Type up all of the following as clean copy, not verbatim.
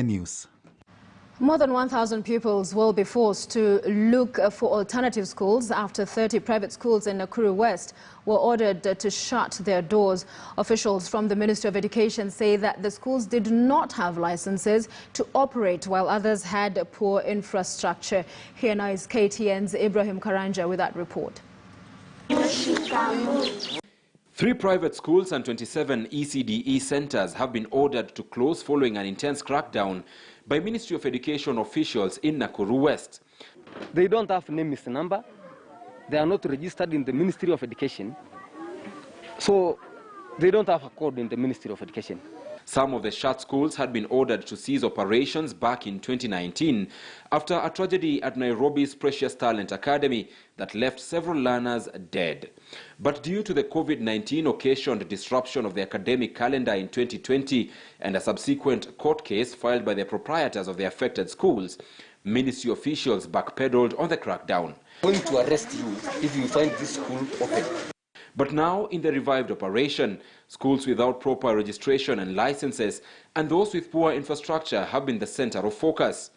News. More than 1,000 pupils will be forced to look for alternative schools after 30 private schools in Nakuru West were ordered to shut their doors. Officials from the Ministry of Education say that the schools did not have licenses to operate, while others had poor infrastructure. Here now is KTN's Ibrahim Karanja with that report. 3 private schools and 27 ECDE centers have been ordered to close following an intense crackdown by Ministry of Education officials in Nakuru West. They don't have name and number. They are not registered in the Ministry of Education. So they don't have a code in the Ministry of Education. Some of the shut schools had been ordered to cease operations back in 2019 after a tragedy at Nairobi's Precious Talent Academy that left several learners dead. But due to the COVID-19 occasioned disruption of the academic calendar in 2020 and a subsequent court case filed by the proprietors of the affected schools, ministry officials backpedaled on the crackdown. I'm going to arrest you if you find this school open. But now, in the revived operation, schools without proper registration and licenses and those with poor infrastructure have been the center of focus.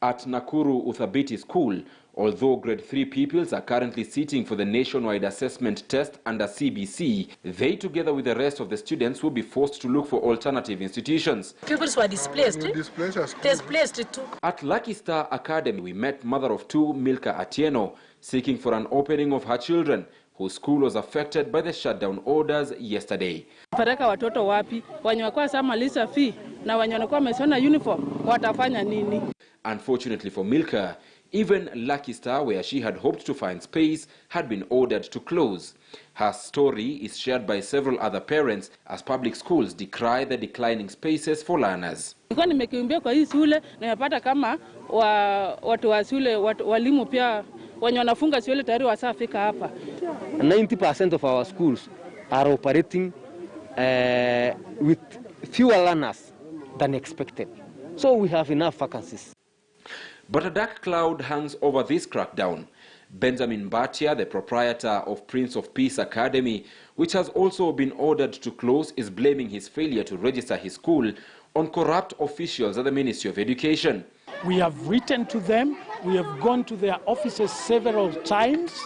At Nakuru Uthabiti School, although grade 3 pupils are currently sitting for the nationwide assessment test under CBC, they, together with the rest of the students, will be forced to look for alternative institutions. Pupils were displaced. Displaced too. At Lucky Star Academy, we met mother of 2, Milka Atieno, seeking for an opening of her children, whose school was affected by the shutdown orders yesterday. Pareka watoto wapi, wenye wakuwa sama lisa fee, na wenye wanakuwa wamesona uniform, watafanya nini? Unfortunately for Milka, even Lucky Star, where she had hoped to find space, had been ordered to close. Her story is shared by several other parents as public schools decry the declining spaces for learners. Nilikuwa nimekimbia kwa hii shule, nimepata kama watu wa shule, walimu pia wenye wanafunga shule tayari wasafika hapa. 90% of our schools are operating with fewer learners than expected. So we have enough vacancies. But a dark cloud hangs over this crackdown. Benjamin Batia, the proprietor of Prince of Peace Academy, which has also been ordered to close, is blaming his failure to register his school on corrupt officials at the Ministry of Education. We have written to them, we have gone to their offices several times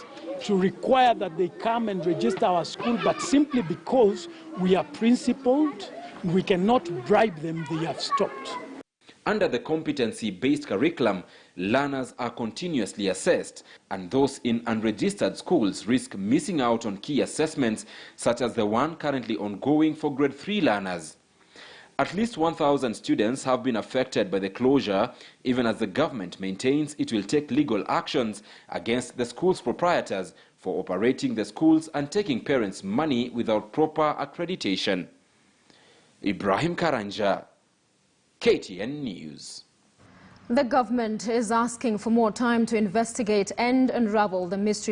to require that they come and register our school, but simply because we are principled, we cannot bribe them, they have stopped. Under the competency-based curriculum, learners are continuously assessed, and those in unregistered schools risk missing out on key assessments, such as the one currently ongoing for grade 3 learners. At least 1,000 students have been affected by the closure, even as the government maintains it will take legal actions against the school's proprietors for operating the schools and taking parents' money without proper accreditation. Ibrahim Karanja, KTN News. The government is asking for more time to investigate and unravel the mystery